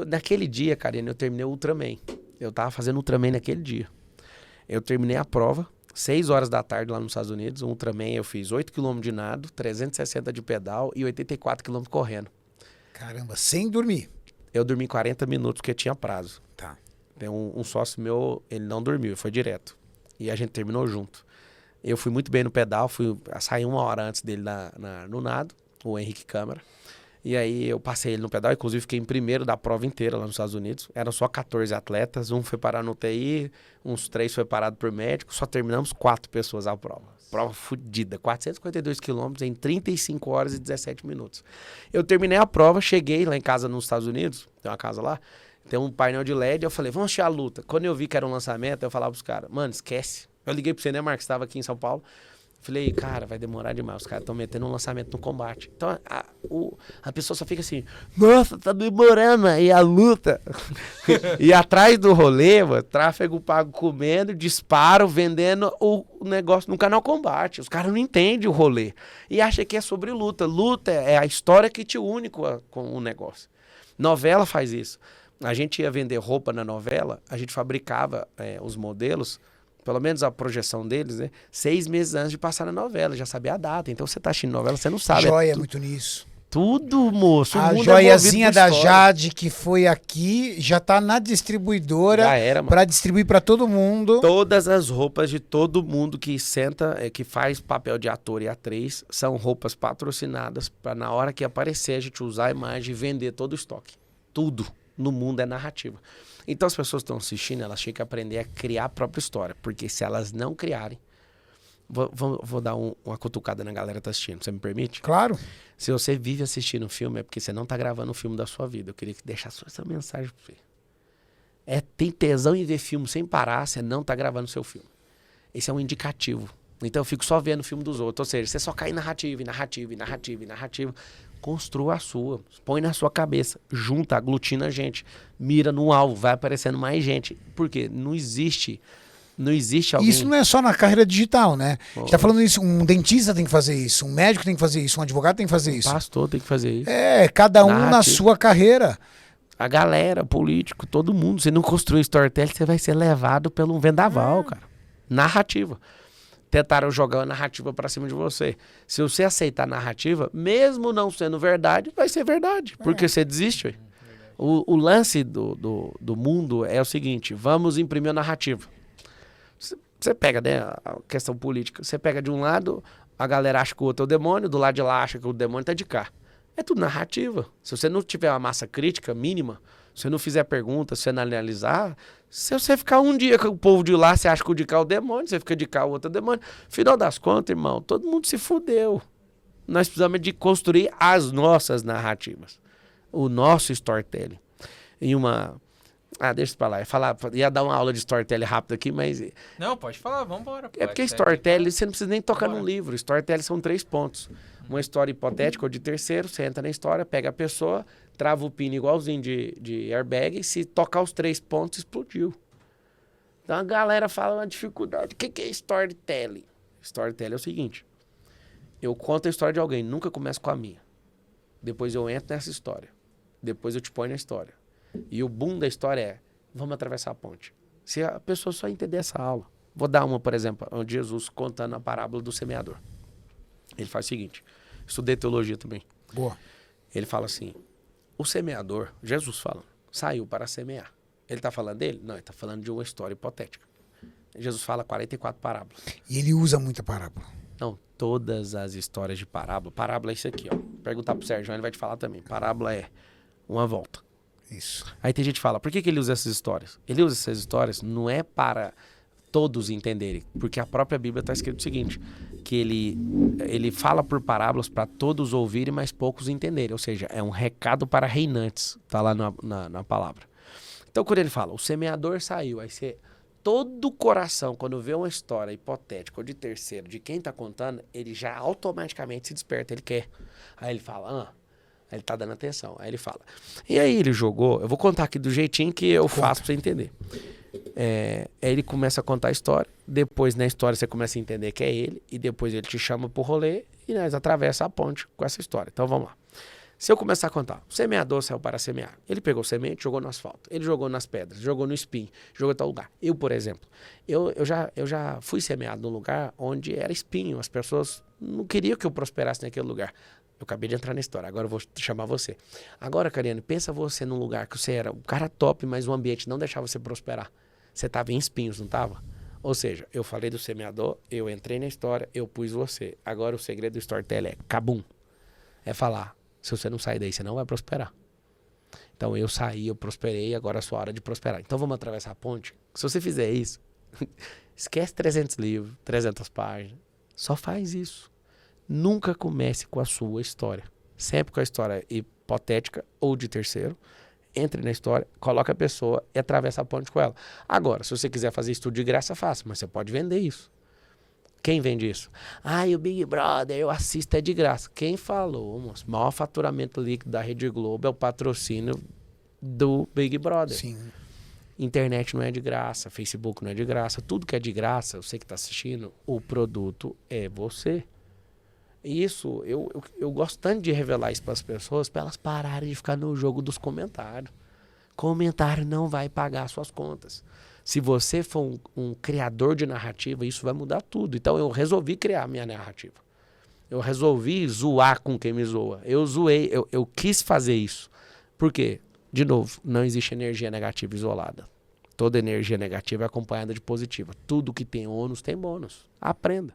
Naquele dia, Karine, eu terminei o Ultraman. Eu tava fazendo Ultraman naquele dia. Eu terminei a prova, 6 horas da tarde lá nos Estados Unidos. O Ultraman eu fiz 8 km de nado, 360 de pedal e 84 km correndo. Caramba, sem dormir. Eu dormi 40 minutos porque tinha prazo. Tá. Tem um sócio meu, ele não dormiu, foi direto. E a gente terminou junto. Eu fui muito bem no pedal, saí 1 hora antes dele no nado, o Henrique Câmara. E aí eu passei ele no pedal, inclusive fiquei em primeiro da prova inteira lá nos Estados Unidos. Eram só 14 atletas, um foi parar no UTI, uns 3 foi parado por médico, só terminamos 4 pessoas a prova. Prova fodida, 452 quilômetros em 35 horas e 17 minutos. Eu terminei a prova, cheguei lá em casa nos Estados Unidos, tem uma casa lá, tem um painel de LED, eu falei, vamos assistir a luta. Quando eu vi que era um lançamento, eu falava pros caras, mano, esquece. Eu liguei pro Cinemark, que estava aqui em São Paulo. Falei, cara, vai demorar demais. Os caras estão metendo um lançamento no combate. Então, a pessoa só fica assim, nossa, tá demorando aí a luta. E atrás do rolê, mano, tráfego pago comendo, disparo, vendendo o negócio no canal combate. Os caras não entendem o rolê. E acham que é sobre luta. Luta é a história que te une com o negócio. Novela faz isso. A gente ia vender roupa na novela, a gente fabricava os modelos, pelo menos a projeção deles, né? 6 meses antes de passar na novela, já sabia a data. Então você tá assistindo novela, você não sabe. Joia muito nisso. Tudo, moço. A joiazinha da Jade, que foi aqui, já tá na distribuidora. Já era, mano. Pra distribuir pra todo mundo. Todas as roupas de todo mundo que senta, que faz papel de ator e atriz, são roupas patrocinadas pra na hora que aparecer a gente usar a imagem e vender todo o estoque. Tudo no mundo é narrativa. Então as pessoas que estão assistindo, elas têm que aprender a criar a própria história. Porque se elas não criarem... Vou dar uma cutucada na galera que tá assistindo, você me permite? Claro. Se você vive assistindo um filme, é porque você não tá gravando o filme da sua vida. Eu queria deixar só essa mensagem pra você. Tem tesão em ver filme sem parar, você não tá gravando o seu filme. Esse é um indicativo. Então eu fico só vendo o filme dos outros. Ou seja, você só cai em narrativa, narrativa. Construa a sua. Põe na sua cabeça. Junta, aglutina a gente. Mira no alvo, vai aparecendo mais gente. Por quê? Não existe alguém... Isso não é só na carreira digital, né? A gente tá falando isso, um dentista tem que fazer isso, um médico tem que fazer isso, um advogado tem que fazer isso. Um pastor tem que fazer isso. Cada um na sua carreira. A galera, político, todo mundo. Se não construir storytelling, você vai ser levado pelo vendaval, cara. Narrativa. Tentaram jogar a narrativa pra cima de você. Se você aceitar a narrativa, mesmo não sendo verdade, vai ser verdade. Porque você desiste, ué. O lance do mundo é o seguinte, vamos imprimir a narrativa. Você pega, né, a questão política, você pega de um lado, a galera acha que o outro é o demônio, do lado de lá acha que o demônio tá de cá. É tudo narrativa. Se você não tiver uma massa crítica mínima, se você não fizer perguntas, se você não analisar, se você ficar um dia com o povo de lá, você acha que o de cá é o demônio, você fica de cá o outro é o demônio. Final das contas, irmão, todo mundo se fudeu. Nós precisamos de construir as nossas narrativas. O nosso storytelling. Deixa pra lá. Ia dar uma aula de storytelling rápido aqui, mas... Não, pode falar, vambora. É porque storytelling, você não precisa nem tocar num livro. Storytelling são 3 pontos. Uma história hipotética ou de terceiro, você entra na história, pega a pessoa, trava o pino igualzinho de airbag, e se tocar os 3 pontos, explodiu. Então a galera fala uma dificuldade. O que é storytelling? Storytelling é o seguinte. Eu conto a história de alguém, nunca começo com a minha. Depois eu entro nessa história. Depois eu te ponho na história. E o boom da história é, vamos atravessar a ponte. Se a pessoa só entender essa aula. Vou dar uma, por exemplo, onde Jesus contando a parábola do semeador. Ele faz o seguinte, estudei teologia também. Boa. Ele fala assim, o semeador, Jesus fala, saiu para semear. Ele está falando dele? Não, ele está falando de uma história hipotética. Jesus fala 44 parábolas. E ele usa muita parábola. Não, todas as histórias de parábola é isso aqui, ó. Perguntar pro Sérgio, ele vai te falar também. Parábola é uma volta. Isso. Aí tem gente que fala, por que ele usa essas histórias? Ele usa essas histórias não é para todos entenderem, porque a própria Bíblia está escrito o seguinte, que ele fala por parábolas para todos ouvirem, mas poucos entenderem. Ou seja, é um recado para reinantes, tá lá na palavra. Então quando ele fala, o semeador saiu, aí você... Todo coração, quando vê uma história hipotética ou de terceiro, de quem tá contando, ele já automaticamente se desperta, ele quer. Aí ele fala, aí ele tá dando atenção. Aí ele fala. E aí ele jogou, eu vou contar aqui do jeitinho que eu faço pra você entender. Aí ele começa a contar a história, depois na história você começa a entender que é ele, e depois ele te chama pro rolê, e nós atravessa a ponte com essa história. Então vamos lá. Se eu começar a contar, o semeador saiu para semear. Ele pegou semente, jogou no asfalto. Ele jogou nas pedras, jogou no espinho, jogou em tal lugar. Eu, por exemplo, eu já fui semeado num lugar onde era espinho. As pessoas não queriam que eu prosperasse naquele lugar. Eu acabei de entrar na história, agora eu vou chamar você. Agora, Cariane, pensa você num lugar que você era um cara top, mas o ambiente não deixava você prosperar. Você estava em espinhos, não estava? Ou seja, eu falei do semeador, eu entrei na história, eu pus você. Agora o segredo do storytelling é cabum. É falar, se você não sair daí, você não vai prosperar. Então eu saí, eu prosperei, agora é a sua hora de prosperar. Então vamos atravessar a ponte? Se você fizer isso, esquece 300 livros, 300 páginas. Só faz isso. Nunca comece com a sua história. Sempre com a história hipotética ou de terceiro. Entre na história, coloca a pessoa e atravessa a ponte com ela. Agora, se você quiser fazer isso tudo de graça, faça, mas você pode vender isso. Quem vende isso? O Big Brother, eu assisto, é de graça. Quem falou, moço? O maior faturamento líquido da Rede Globo é o patrocínio do Big Brother. Sim. Internet não é de graça, Facebook não é de graça. Tudo que é de graça, você que está assistindo, o produto é você. E isso, eu gosto tanto de revelar isso para as pessoas, para elas pararem de ficar no jogo dos comentários. Comentário não vai pagar suas contas. Se você for um criador de narrativa, isso vai mudar tudo. Então eu resolvi criar minha narrativa. Eu resolvi zoar com quem me zoa. Eu zoei, eu quis fazer isso. Por quê? De novo, não existe energia negativa isolada. Toda energia negativa é acompanhada de positiva. Tudo que tem ônus tem bônus. Aprenda.